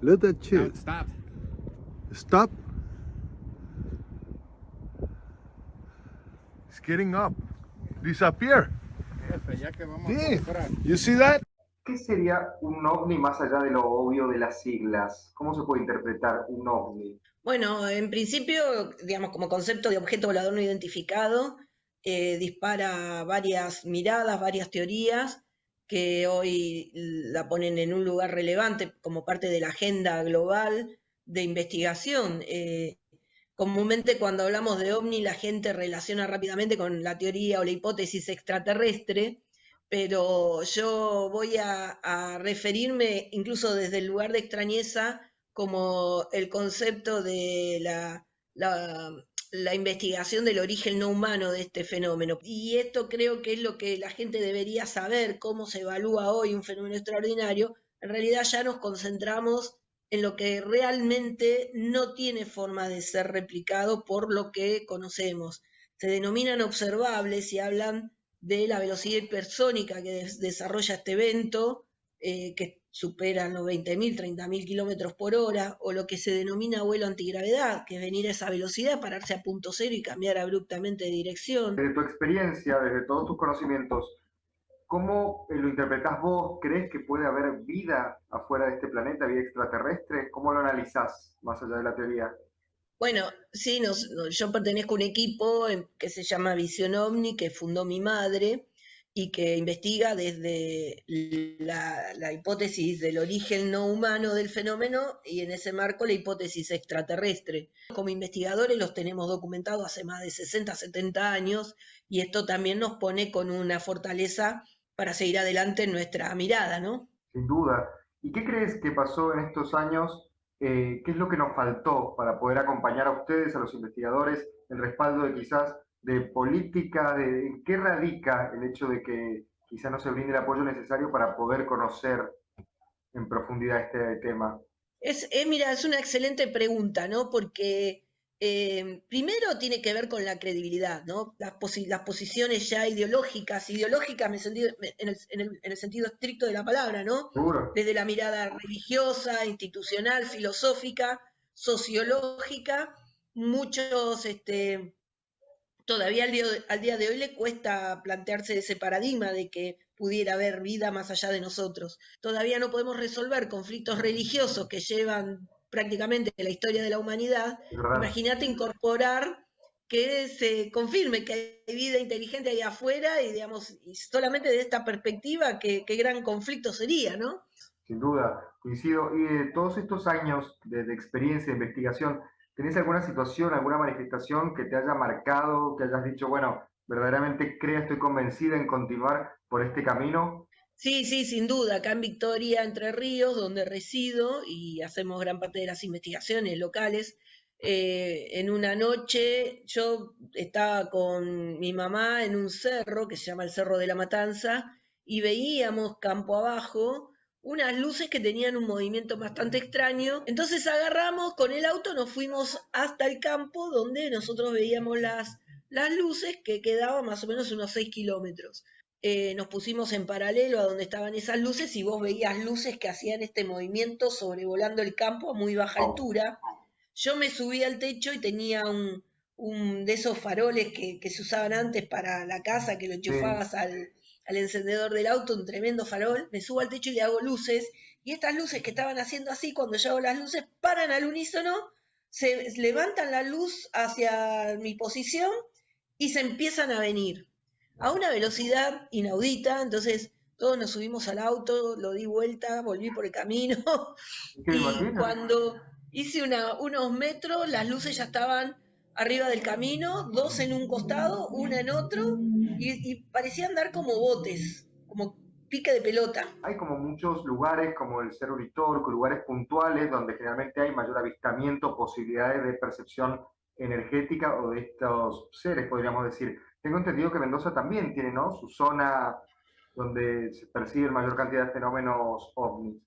Let that No, shit. stop. Stop. It's getting up. Disappear. Jefe, ya que vamos a Yeah. comprar. You see that? ¿Qué sería un ovni más allá de lo obvio de las siglas? ¿Cómo se puede interpretar un ovni? Bueno, en principio, digamos, como concepto de objeto volador no identificado, dispara varias miradas, varias teorías que hoy la ponen en un lugar relevante como parte de la agenda global de investigación. Comúnmente cuando hablamos de ovni la gente relaciona rápidamente con la teoría o la hipótesis extraterrestre, pero yo voy a referirme incluso desde el lugar de extrañeza como el concepto de la investigación del origen no humano de este fenómeno. Y esto creo que es lo que la gente debería saber, cómo se evalúa hoy un fenómeno extraordinario. En realidad ya nos concentramos en lo que realmente no tiene forma de ser replicado por lo que conocemos. Se denominan observables y hablan de la velocidad hipersónica que desarrolla este evento, que superan los 20.000, 30.000 kilómetros por hora, o lo que se denomina vuelo antigravedad, que es venir a esa velocidad, pararse a punto cero y cambiar abruptamente de dirección. Desde tu experiencia, desde todos tus conocimientos, ¿cómo lo interpretás vos? ¿Crees que puede haber vida afuera de este planeta, vida extraterrestre? ¿Cómo lo analizás más allá de la teoría? Bueno, sí, yo pertenezco a un equipo que se llama Visión OVNI, que fundó mi madre y que investiga desde la hipótesis del origen no humano del fenómeno y en ese marco la hipótesis extraterrestre. Como investigadores los tenemos documentados hace más de 60, 70 años y esto también nos pone con una fortaleza para seguir adelante en nuestra mirada, ¿no? Sin duda. ¿Y qué crees que pasó en estos años? ¿Qué es lo que nos faltó para poder acompañar a ustedes, a los investigadores, el respaldo de quizás de política, en qué radica el hecho de que quizás no se brinde el apoyo necesario para poder conocer en profundidad este tema? Mira, es una excelente pregunta, ¿no? Porque primero tiene que ver con la credibilidad, ¿no? Las posiciones ya ideológicas en el sentido estricto de la palabra, ¿no? ¿Seguro? Desde la mirada religiosa, institucional, filosófica, sociológica, muchos, todavía al día de hoy le cuesta plantearse ese paradigma de que pudiera haber vida más allá de nosotros. Todavía no podemos resolver conflictos religiosos que llevan prácticamente la historia de la humanidad. Es verdad. Imagínate incorporar que se confirme que hay vida inteligente ahí afuera y, digamos, y solamente de esta perspectiva, qué gran conflicto sería, ¿no? Sin duda, coincido. Y de todos estos años de experiencia, de investigación, ¿tenés alguna situación, alguna manifestación que te haya marcado, que hayas dicho, bueno, verdaderamente creo, estoy convencida en continuar por este camino? Sí, sí, sin duda. Acá en Victoria, Entre Ríos, donde resido y hacemos gran parte de las investigaciones locales, en una noche yo estaba con mi mamá en un cerro que se llama el Cerro de la Matanza y veíamos campo abajo unas luces que tenían un movimiento bastante extraño. Entonces agarramos con el auto, nos fuimos hasta el campo donde nosotros veíamos las luces que quedaban más o menos unos 6 kilómetros. Nos pusimos en paralelo a donde estaban esas luces y vos veías luces que hacían este movimiento sobrevolando el campo a muy baja Oh, altura. Yo me subí al techo y tenía un de esos faroles que se usaban antes para la casa, que lo sí, enchufabas al encendedor del auto, un tremendo farol. Me subo al techo y le hago luces. Y estas luces que estaban haciendo así, cuando yo hago las luces, paran al unísono, se levantan la luz hacia mi posición y se empiezan a venir a una velocidad inaudita. Entonces todos nos subimos al auto, lo di vuelta, volví por el camino ¿qué me y imagino? cuando hice unos metros, las luces ya estaban arriba del camino, dos en un costado, una en otro, y parecían dar como botes, como pique de pelota. Hay como muchos lugares, como el Cerro Uritorco, lugares puntuales donde generalmente hay mayor avistamiento, posibilidades de percepción energética o de estos seres, podríamos decir. Tengo entendido que Mendoza también tiene, ¿no? Su zona donde se percibe mayor cantidad de fenómenos ovnis.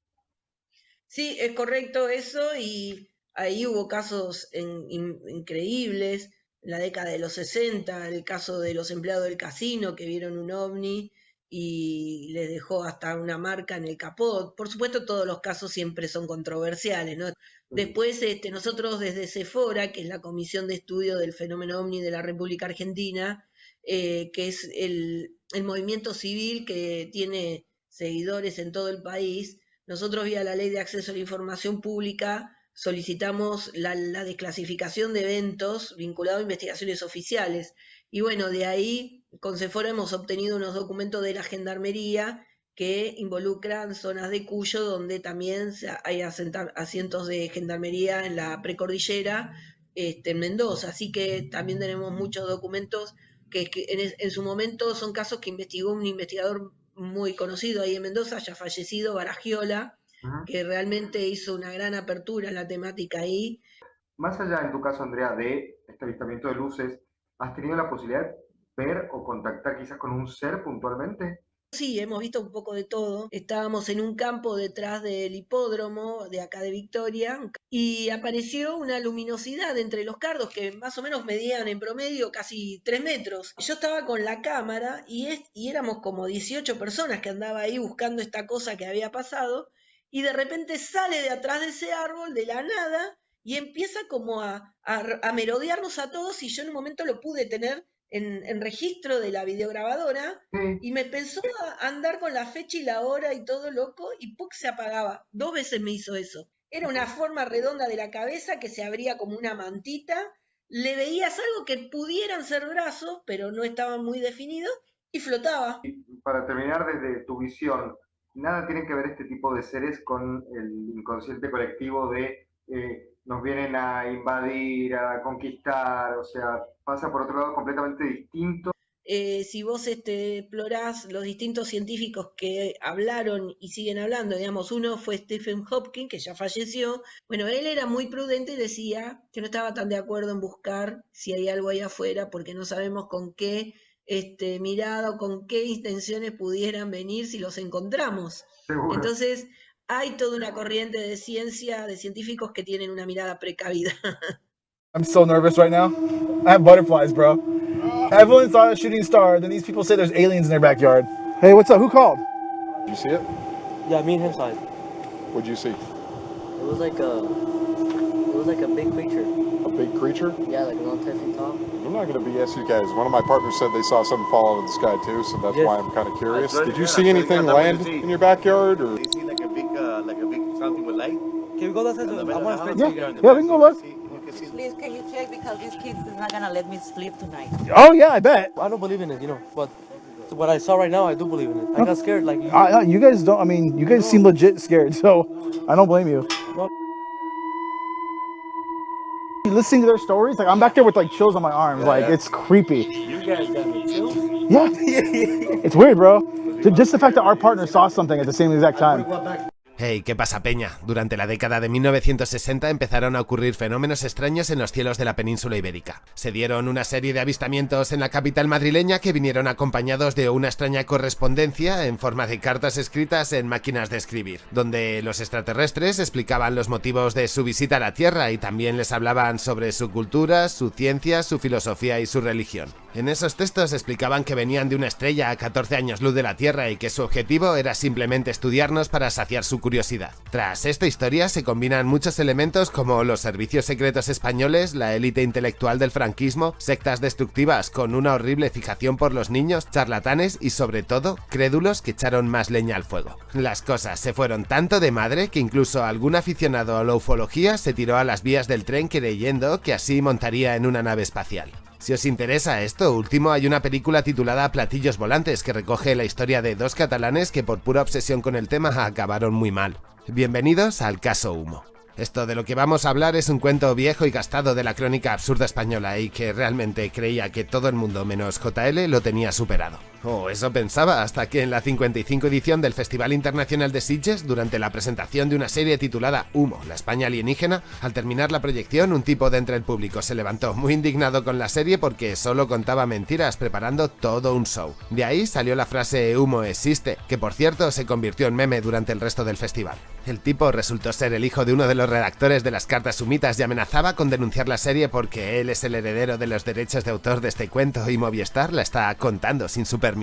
Sí, es correcto eso, y ahí hubo casos increíbles. En la década de los 60, el caso de los empleados del casino que vieron un ovni, y les dejó hasta una marca en el capó. Por supuesto, todos los casos siempre son controversiales, ¿no? Después, nosotros desde Sephora, que es la Comisión de Estudio del Fenómeno OVNI de la República Argentina, que es el movimiento civil que tiene seguidores en todo el país, nosotros vía la Ley de Acceso a la Información Pública solicitamos la desclasificación de eventos vinculados a investigaciones oficiales. Y bueno, de ahí con Sephora hemos obtenido unos documentos de la Gendarmería que involucran zonas de Cuyo, donde también hay asientos de Gendarmería en la precordillera, en Mendoza. Así que también tenemos muchos documentos que en su momento son casos que investigó un investigador muy conocido ahí en Mendoza, ya fallecido, Baragiola, que realmente hizo una gran apertura en la temática ahí. Más allá, en tu caso, Andrea, de este avistamiento de luces, ¿has tenido la posibilidad de ver o contactar quizás con un ser puntualmente? Sí, hemos visto un poco de todo. Estábamos en un campo detrás del hipódromo de acá de Victoria y apareció una luminosidad entre los cardos que más o menos medían en promedio casi 3 metros. Yo estaba con la cámara y éramos como 18 personas que andaba ahí buscando esta cosa que había pasado y de repente sale de atrás de ese árbol de la nada y empieza como a merodearnos a todos y yo en un momento lo pude tener en registro de la videograbadora y me empezó a andar con la fecha y la hora y todo loco y ¡puc! Se apagaba. 2 veces me hizo eso. Era una forma redonda de la cabeza que se abría como una mantita, le veías algo que pudieran ser brazos, pero no estaban muy definidos y flotaba. Para terminar, desde tu visión, nada tiene que ver este tipo de seres con el inconsciente colectivo de nos vienen a invadir, a conquistar, o sea, pasa por otro lado completamente distinto. Si vos explorás los distintos científicos que hablaron y siguen hablando, digamos, uno fue Stephen Hopkins, que ya falleció. Bueno, él era muy prudente y decía que no estaba tan de acuerdo en buscar si hay algo ahí afuera, porque no sabemos con qué mirada o con qué intenciones pudieran venir si los encontramos. Seguro. Entonces, hay toda una corriente de ciencia, de científicos que tienen una mirada precavida. I'm so nervous right now. I have butterflies, bro. Everyone saw a shooting star, then these people say there's aliens in their backyard. Hey, what's up? Who called? Did you see it? Yeah, me and him saw it. What'd you see? It was like a big creature. A big creature? Yeah, like around 10 feet tall. I'm not going to BS you guys. One of my partners said they saw something fall out of the sky too, so that's why I'm kind of curious. Did you see anything land in your backyard? Or? Do you see like a big something with light? Can we go outside? I want to Yeah, spend yeah, we can go look. Please, can you check because these kids is not gonna let me sleep tonight. Oh yeah, I bet. I don't believe in it, but what I saw right now, I do believe in it. I got scared, like you. You guys don't. I mean, you guys seem legit scared, so I don't blame you. Well, Listening to their stories, like I'm back there with like chills on my arms, like it's creepy. you guys got me chills. Yeah, it's weird, bro. Just the fact that our partner saw something at the same exact time. Hey, ¿qué pasa, peña? Durante la década de 1960 empezaron a ocurrir fenómenos extraños en los cielos de la península ibérica. Se dieron una serie de avistamientos en la capital madrileña que vinieron acompañados de una extraña correspondencia en forma de cartas escritas en máquinas de escribir, donde los extraterrestres explicaban los motivos de su visita a la Tierra y también les hablaban sobre su cultura, su ciencia, su filosofía y su religión. En esos textos explicaban que venían de una estrella a 14 años luz de la Tierra y que su objetivo era simplemente estudiarnos para saciar su curiosidad. Tras esta historia se combinan muchos elementos como los servicios secretos españoles, la élite intelectual del franquismo, sectas destructivas con una horrible fijación por los niños, charlatanes y sobre todo crédulos que echaron más leña al fuego. Las cosas se fueron tanto de madre que incluso algún aficionado a la ufología se tiró a las vías del tren creyendo que así montaría en una nave espacial. Si os interesa esto último, hay una película titulada Platillos Volantes que recoge la historia de 2 catalanes que por pura obsesión con el tema acabaron muy mal. Bienvenidos al caso Humo. Esto de lo que vamos a hablar es un cuento viejo y gastado de la crónica absurda española y que realmente creía que todo el mundo menos JL lo tenía superado. O eso pensaba, hasta que en la 55 edición del Festival Internacional de Sitges, durante la presentación de una serie titulada Humo, la España alienígena, al terminar la proyección un tipo de entre el público se levantó muy indignado con la serie porque solo contaba mentiras preparando todo un show. De ahí salió la frase Humo existe, que por cierto se convirtió en meme durante el resto del festival. El tipo resultó ser el hijo de uno de los redactores de las cartas sumitas y amenazaba con denunciar la serie porque él es el heredero de los derechos de autor de este cuento y Movistar la está contando sin su permiso.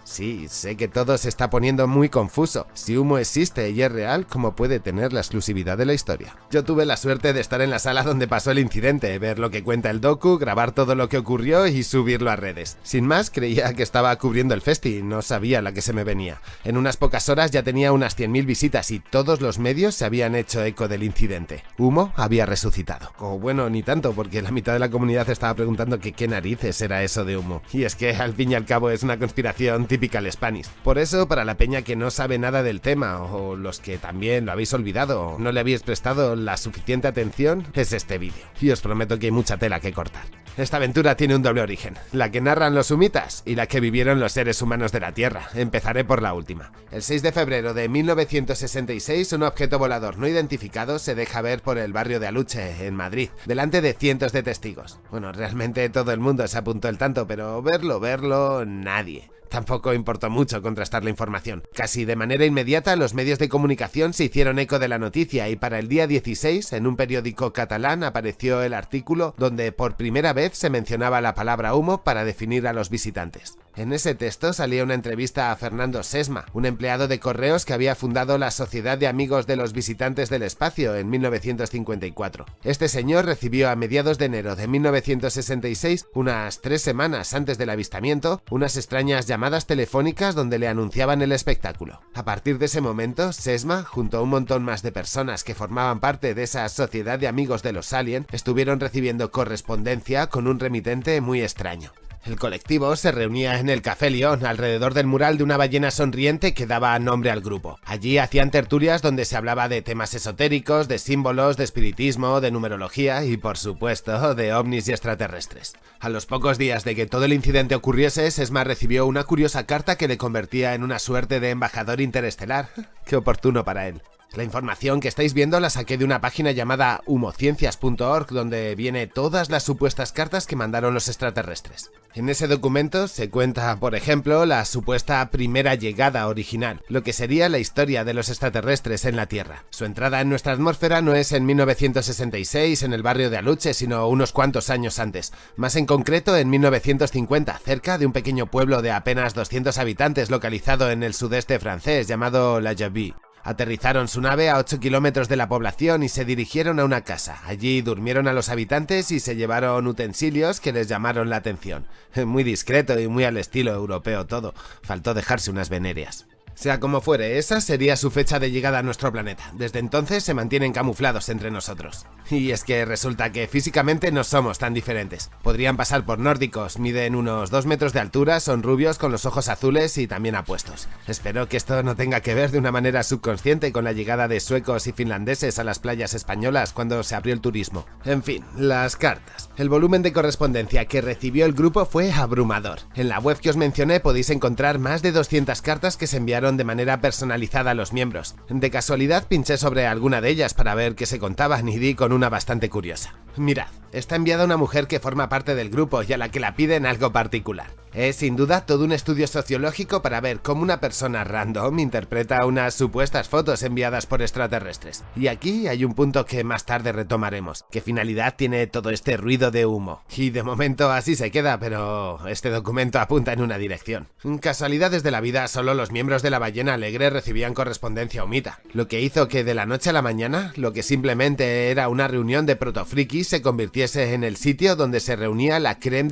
Sí, sé que todo se está poniendo muy confuso. Si Humo existe y es real, ¿cómo puede tener la exclusividad de la historia? Yo tuve la suerte de estar en la sala donde pasó el incidente, ver lo que cuenta el docu, grabar todo lo que ocurrió y subirlo a redes. Sin más, creía que estaba cubriendo el festi, no sabía la que se me venía. En unas pocas horas ya tenía unas 100.000 visitas y todos los medios se habían hecho eco del incidente. Humo había resucitado. O bueno, ni tanto, porque la mitad de la comunidad estaba preguntando que qué narices era eso de Humo. Y es que al fin y al cabo es una conspiración típica al Spanish. Por eso, para la peña que no sabe nada del tema, o los que también lo habéis olvidado, o no le habéis prestado la suficiente atención, es este vídeo. Y os prometo que hay mucha tela que cortar. Esta aventura tiene un doble origen, la que narran los humitas y la que vivieron los seres humanos de la Tierra. Empezaré por la última. El 6 de febrero de 1966, un objeto volador no identificado se deja ver por el barrio de Aluche, en Madrid, delante de cientos de testigos. Bueno, realmente todo el mundo se apuntó el tanto, pero verlo, nadie. Tampoco importó mucho contrastar la información. Casi de manera inmediata los medios de comunicación se hicieron eco de la noticia y para el día 16 en un periódico catalán apareció el artículo donde por primera vez se mencionaba la palabra humo para definir a los visitantes. En ese texto salía una entrevista a Fernando Sesma, un empleado de correos que había fundado la Sociedad de Amigos de los Visitantes del Espacio en 1954. Este señor recibió a mediados de enero de 1966, unas 3 semanas antes del avistamiento, unas extrañas llamadas telefónicas donde le anunciaban el espectáculo. A partir de ese momento, Sesma, junto a un montón más de personas que formaban parte de esa Sociedad de Amigos de los Alien, estuvieron recibiendo correspondencia con un remitente muy extraño. El colectivo se reunía en el Café León, alrededor del mural de una ballena sonriente que daba nombre al grupo. Allí hacían tertulias donde se hablaba de temas esotéricos, de símbolos, de espiritismo, de numerología y, por supuesto, de ovnis y extraterrestres. A los pocos días de que todo el incidente ocurriese, Sesma recibió una curiosa carta que le convertía en una suerte de embajador interestelar. ¡Qué oportuno para él! La información que estáis viendo la saqué de una página llamada humociencias.org donde viene todas las supuestas cartas que mandaron los extraterrestres. En ese documento se cuenta, por ejemplo, la supuesta primera llegada original, lo que sería la historia de los extraterrestres en la Tierra. Su entrada en nuestra atmósfera no es en 1966 en el barrio de Aluche, sino unos cuantos años antes, más en concreto en 1950, cerca de un pequeño pueblo de apenas 200 habitantes localizado en el sudeste francés llamado La Javie. Aterrizaron su nave a 8 kilómetros de la población y se dirigieron a una casa. Allí durmieron a los habitantes y se llevaron utensilios que les llamaron la atención. Muy discreto y muy al estilo europeo todo. Faltó dejarse unas venerias. Sea como fuere, esa sería su fecha de llegada a nuestro planeta. Desde entonces se mantienen camuflados entre nosotros. Y es que resulta que físicamente no somos tan diferentes. Podrían pasar por nórdicos, miden unos 2 metros de altura, son rubios con los ojos azules y también apuestos. Espero que esto no tenga que ver de una manera subconsciente con la llegada de suecos y finlandeses a las playas españolas cuando se abrió el turismo. En fin, las cartas. El volumen de correspondencia que recibió el grupo fue abrumador. En la web que os mencioné podéis encontrar más de 200 cartas que se enviaron de manera personalizada a los miembros. De casualidad pinché sobre alguna de ellas para ver qué se contaban y di con una bastante curiosa. Mirad, está enviada a una mujer que forma parte del grupo y a la que la piden algo particular. Es sin duda todo un estudio sociológico para ver cómo una persona random interpreta unas supuestas fotos enviadas por extraterrestres. Y aquí hay un punto que más tarde retomaremos. ¿Qué finalidad tiene todo este ruido de humo? Y de momento así se queda, pero este documento apunta en una dirección. Casualidades de la vida, solo los miembros de la Ballena Alegre recibían correspondencia humita, lo que hizo que de la noche a la mañana, lo que simplemente era una reunión de protofrikis se convirtiese en el sitio donde se reunía la crème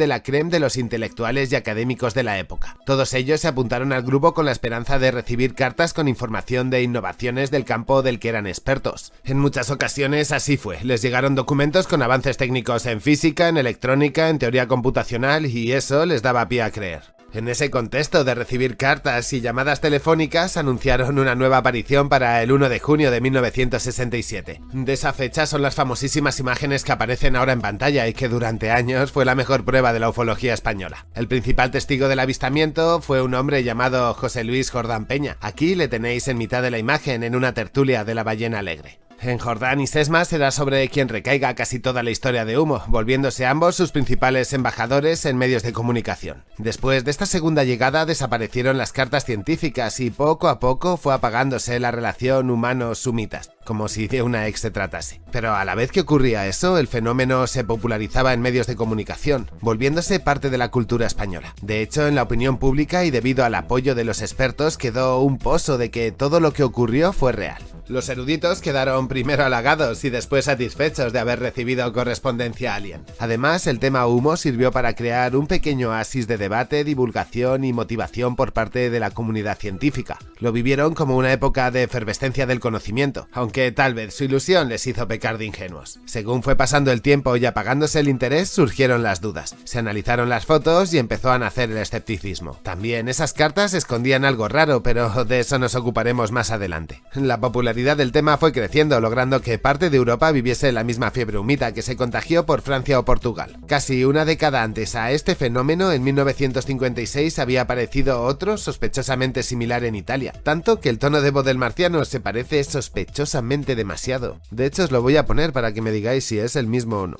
de los intelectuales y académicos de la época. Todos ellos se apuntaron al grupo con la esperanza de recibir cartas con información de innovaciones del campo del que eran expertos. En muchas ocasiones así fue, les llegaron documentos con avances técnicos en física, en electrónica, en teoría computacional y eso les daba pie a creer. En ese contexto de recibir cartas y llamadas telefónicas, anunciaron una nueva aparición para el 1 de junio de 1967. De esa fecha son las famosísimas imágenes que aparecen ahora en pantalla y que durante años fue la mejor prueba de la ufología española. El principal testigo del avistamiento fue un hombre llamado José Luis Jordán Peña. Aquí le tenéis en mitad de la imagen en una tertulia de la Ballena Alegre. En Jordán y Sesma será sobre quien recaiga casi toda la historia de Humo, volviéndose ambos sus principales embajadores en medios de comunicación. Después de esta segunda llegada desaparecieron las cartas científicas y poco a poco fue apagándose la relación humanos-sumitas, como si de una ex se tratase. Pero a la vez que ocurría eso, el fenómeno se popularizaba en medios de comunicación, volviéndose parte de la cultura española. De hecho, en la opinión pública y debido al apoyo de los expertos quedó un pozo de que todo lo que ocurrió fue real. Los eruditos quedaron primero halagados y después satisfechos de haber recibido correspondencia alien. Además, el tema Humo sirvió para crear un pequeño oasis de debate, divulgación y motivación por parte de la comunidad científica. Lo vivieron como una época de efervescencia del conocimiento, aunque tal vez su ilusión les hizo pecar de ingenuos. Según fue pasando el tiempo y apagándose el interés, surgieron las dudas. Se analizaron las fotos y empezó a nacer el escepticismo. También esas cartas escondían algo raro, pero de eso nos ocuparemos más adelante. La popularidad del tema fue creciendo, logrando que parte de Europa viviese la misma fiebre humita que se contagió por Francia o Portugal. Casi una década antes a este fenómeno, en 1956, había aparecido otro sospechosamente similar en Italia, tanto que el tono de voz del marciano se parece sospechosamente demasiado. De hecho, os lo voy a poner para que me digáis si es el mismo o no.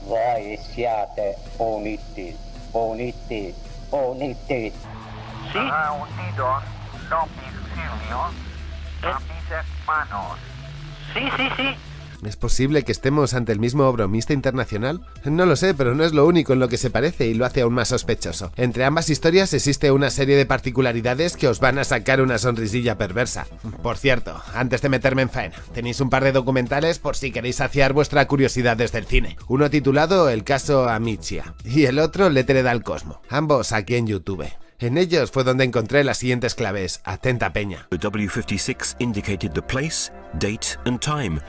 Voi siate uniti, uniti, uniti. Sí. Unidos, domicilio, a mis hermanos. Sí, sí, sí. ¿Es posible que estemos ante el mismo bromista internacional? No lo sé, pero no es lo único en lo que se parece y lo hace aún más sospechoso. Entre ambas historias existe una serie de particularidades que os van a sacar una sonrisilla perversa. Por cierto, antes de meterme en faena, tenéis un par de documentales por si queréis saciar vuestra curiosidad desde el cine. Uno titulado El caso Amicia y el otro Lettered al Cosmo, ambos aquí en YouTube. En ellos fue donde encontré las siguientes claves. Atenta peña. The W56 indicated the place, date and time.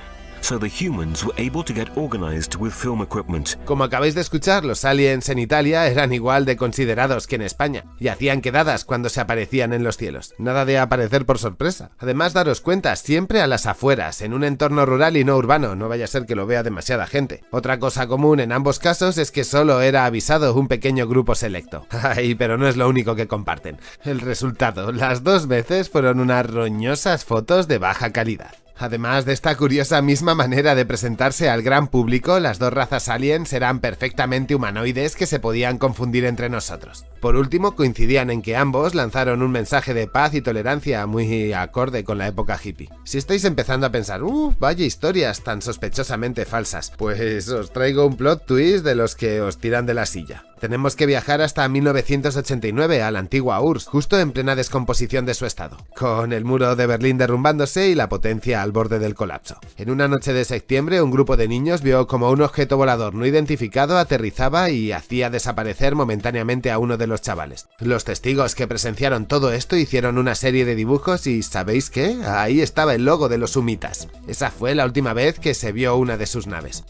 So the humans were able to get organized with film equipment. Como acabáis de escuchar, los aliens en Italia eran igual de considerados que en España, y hacían quedadas cuando se aparecían en los cielos. Nada de aparecer por sorpresa. Además, daros cuenta, siempre a las afueras, en un entorno rural y no urbano, no vaya a ser que lo vea demasiada gente. Otra cosa común en ambos casos es que solo era avisado un pequeño grupo selecto. Ay, pero no es lo único que comparten. El resultado, las dos veces fueron unas roñosas fotos de baja calidad. Además de esta curiosa misma manera de presentarse al gran público, las dos razas aliens eran perfectamente humanoides que se podían confundir entre nosotros. Por último, coincidían en que ambos lanzaron un mensaje de paz y tolerancia muy acorde con la época hippie. Si estáis empezando a pensar, vaya historias tan sospechosamente falsas, pues os traigo un plot twist de los que os tiran de la silla. Tenemos que viajar hasta 1989 a la antigua URSS, justo en plena descomposición de su estado, con el muro de Berlín derrumbándose y la potencia al borde del colapso. En una noche de septiembre, un grupo de niños vio como un objeto volador no identificado aterrizaba y hacía desaparecer momentáneamente a uno de los chavales. Los testigos que presenciaron todo esto hicieron una serie de dibujos y ¿sabéis qué? Ahí estaba el logo de los humitas. Esa fue la última vez que se vio una de sus naves.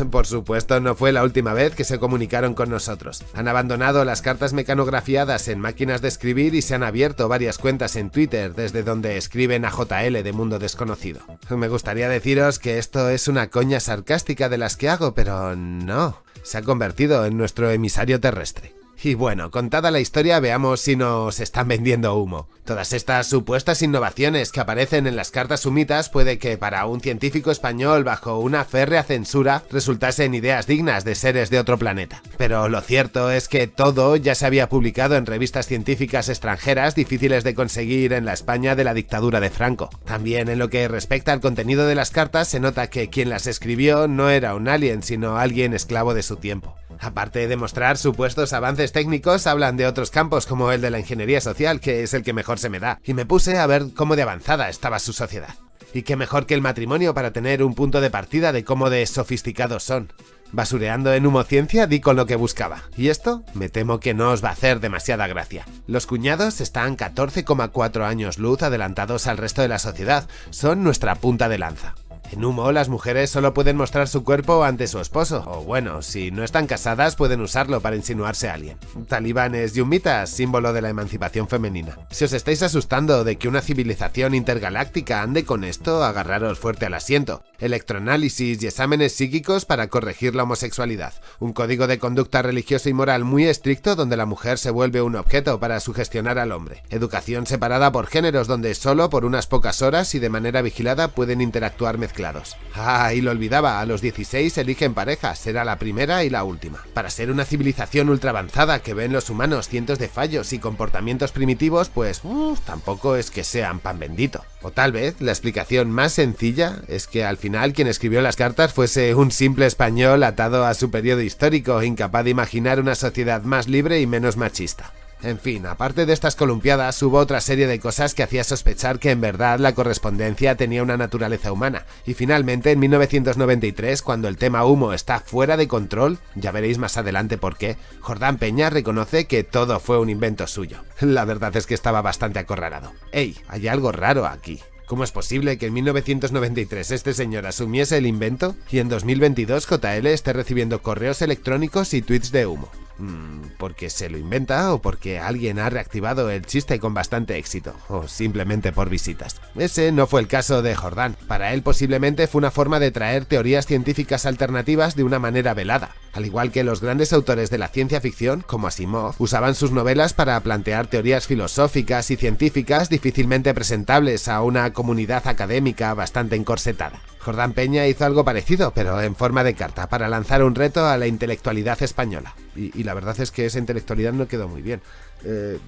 Por supuesto, no fue la última vez que se comunicaron con nosotros. Han abandonado las cartas mecanografiadas en máquinas de escribir y se han abierto varias cuentas en Twitter desde donde escriben a JL de Mundo Desconocido. Me gustaría deciros que esto es una coña sarcástica de las que hago, pero no. Se ha convertido en nuestro emisario terrestre. Y bueno, contada la historia, veamos si nos están vendiendo humo. Todas estas supuestas innovaciones que aparecen en las cartas humitas puede que para un científico español bajo una férrea censura resultasen ideas dignas de seres de otro planeta. Pero lo cierto es que todo ya se había publicado en revistas científicas extranjeras difíciles de conseguir en la España de la dictadura de Franco. También en lo que respecta al contenido de las cartas se nota que quien las escribió no era un alien, sino alguien esclavo de su tiempo. Aparte de mostrar supuestos avances técnicos, hablan de otros campos como el de la ingeniería social, que es el que mejor se me da, y me puse a ver cómo de avanzada estaba su sociedad. Y qué mejor que el matrimonio para tener un punto de partida de cómo de sofisticados son. Basureando en humociencia di con lo que buscaba, y esto me temo que no os va a hacer demasiada gracia. Los cuñados están 14,4 años luz adelantados al resto de la sociedad, son nuestra punta de lanza. En Humo, las mujeres solo pueden mostrar su cuerpo ante su esposo, o bueno, si no están casadas pueden usarlo para insinuarse a alguien. Talibanes y humitas, símbolo de la emancipación femenina. Si os estáis asustando de que una civilización intergaláctica ande con esto, agarraros fuerte al asiento. Electroanálisis y exámenes psíquicos para corregir la homosexualidad. Un código de conducta religiosa y moral muy estricto donde la mujer se vuelve un objeto para sugestionar al hombre. Educación separada por géneros donde solo por unas pocas horas y de manera vigilada pueden interactuar mezclados mezclados. Ah, y lo olvidaba, a los 16 eligen parejas, será la primera y la última. Para ser una civilización ultra avanzada que ve en los humanos cientos de fallos y comportamientos primitivos, pues tampoco es que sean pan bendito. O tal vez la explicación más sencilla es que al final quien escribió las cartas fuese un simple español atado a su periodo histórico, incapaz de imaginar una sociedad más libre y menos machista. En fin, aparte de estas columpiadas, hubo otra serie de cosas que hacía sospechar que en verdad la correspondencia tenía una naturaleza humana. Y finalmente, en 1993, cuando el tema humo está fuera de control, ya veréis más adelante por qué, Jordán Peña reconoce que todo fue un invento suyo. La verdad es que estaba bastante acorralado. ¡Ey! Hay algo raro aquí. ¿Cómo es posible que en 1993 este señor asumiese el invento y en 2022 JL esté recibiendo correos electrónicos y tweets de humo? ¿Porque se lo inventa o porque alguien ha reactivado el chiste con bastante éxito? O simplemente por visitas. Ese no fue el caso de Jordán. Para él posiblemente fue una forma de traer teorías científicas alternativas de una manera velada. Al igual que los grandes autores de la ciencia ficción, como Asimov, usaban sus novelas para plantear teorías filosóficas y científicas difícilmente presentables a una comunidad académica bastante encorsetada. Jordán Peña hizo algo parecido, pero en forma de carta, para lanzar un reto a la intelectualidad española. Y la verdad es que esa intelectualidad no quedó muy bien.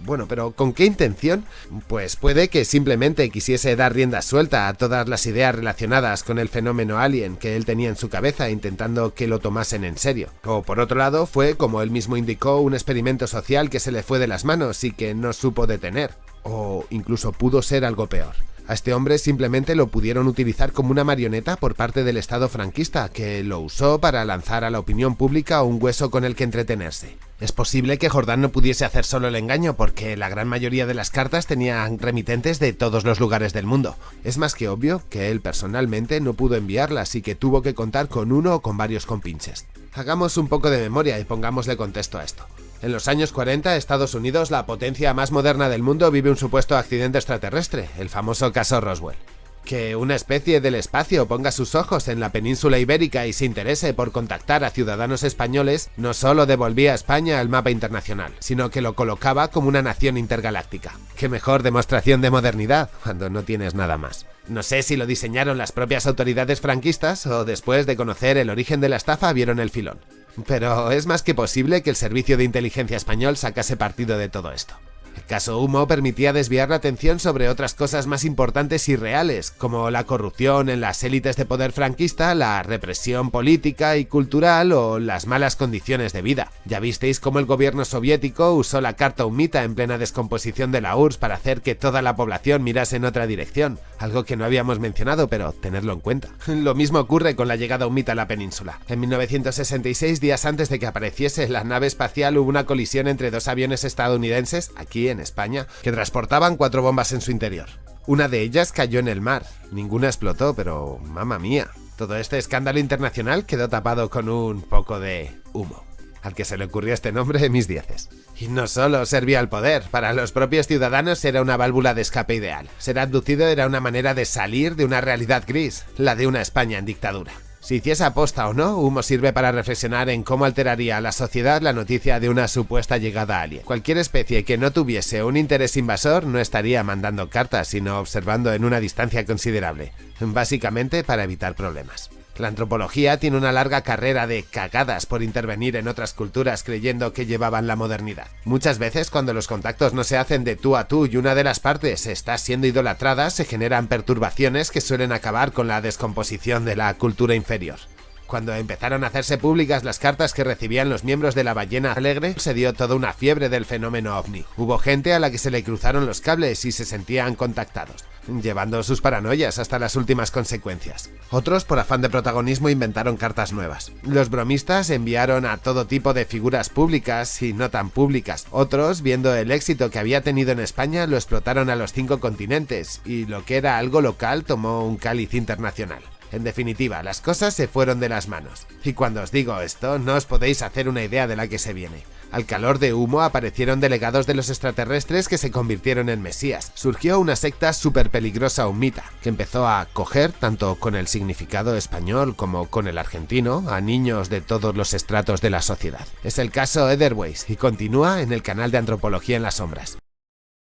Bueno, pero ¿con qué intención? Pues puede que simplemente quisiese dar rienda suelta a todas las ideas relacionadas con el fenómeno alien que él tenía en su cabeza, intentando que lo tomasen en serio. O por otro lado, fue, como él mismo indicó, un experimento social que se le fue de las manos y que no supo detener. O incluso pudo ser algo peor. A este hombre simplemente lo pudieron utilizar como una marioneta por parte del Estado franquista, que lo usó para lanzar a la opinión pública un hueso con el que entretenerse. Es posible que Jordán no pudiese hacer solo el engaño, porque la gran mayoría de las cartas tenían remitentes de todos los lugares del mundo. Es más que obvio que él personalmente no pudo enviarlas y que tuvo que contar con uno o con varios compinches. Hagamos un poco de memoria y pongámosle contexto a esto. En los años 40, Estados Unidos, la potencia más moderna del mundo, vive un supuesto accidente extraterrestre, el famoso caso Roswell. Que una especie del espacio ponga sus ojos en la península ibérica y se interese por contactar a ciudadanos españoles no solo devolvía a España al mapa internacional, sino que lo colocaba como una nación intergaláctica. ¡Qué mejor demostración de modernidad, cuando no tienes nada más! No sé si lo diseñaron las propias autoridades franquistas o después de conocer el origen de la estafa vieron el filón. Pero es más que posible que el servicio de inteligencia español sacase partido de todo esto. El caso Humo permitía desviar la atención sobre otras cosas más importantes y reales, como la corrupción en las élites de poder franquista, la represión política y cultural o las malas condiciones de vida. Ya visteis cómo el gobierno soviético usó la carta humita en plena descomposición de la URSS para hacer que toda la población mirase en otra dirección, algo que no habíamos mencionado, pero tenedlo en cuenta. Lo mismo ocurre con la llegada humita a la península. En 1966, días antes de que apareciese la nave espacial, hubo una colisión entre dos aviones estadounidenses, aquí en España, que transportaban 4 bombas en su interior. Una de ellas cayó en el mar. Ninguna explotó, pero mamma mía. Todo este escándalo internacional quedó tapado con un poco de humo. Al que se le ocurrió este nombre, mis dieces. Y no solo servía al poder, para los propios ciudadanos era una válvula de escape ideal. Ser abducido era una manera de salir de una realidad gris, la de una España en dictadura. Si hiciese aposta o no, Humo sirve para reflexionar en cómo alteraría a la sociedad la noticia de una supuesta llegada alien. Cualquier especie que no tuviese un interés invasor no estaría mandando cartas, sino observando en una distancia considerable, básicamente para evitar problemas. La antropología tiene una larga carrera de cagadas por intervenir en otras culturas creyendo que llevaban la modernidad. Muchas veces cuando los contactos no se hacen de tú a tú y una de las partes está siendo idolatrada, se generan perturbaciones que suelen acabar con la descomposición de la cultura inferior. Cuando empezaron a hacerse públicas las cartas que recibían los miembros de la Ballena Alegre, se dio toda una fiebre del fenómeno ovni. Hubo gente a la que se le cruzaron los cables y se sentían contactados, llevando sus paranoias hasta las últimas consecuencias. Otros, por afán de protagonismo, inventaron cartas nuevas. Los bromistas enviaron a todo tipo de figuras públicas y no tan públicas. Otros, viendo el éxito que había tenido en España, lo explotaron a los 5 continentes, y lo que era algo local tomó un cáliz internacional. En definitiva, las cosas se fueron de las manos. Y cuando os digo esto, no os podéis hacer una idea de la que se viene. Al calor de Humo aparecieron delegados de los extraterrestres que se convirtieron en mesías. Surgió una secta súper peligrosa humita, que empezó a coger, tanto con el significado español como con el argentino, a niños de todos los estratos de la sociedad. Es el caso Etherways y continúa en el canal de Antropología en las Sombras.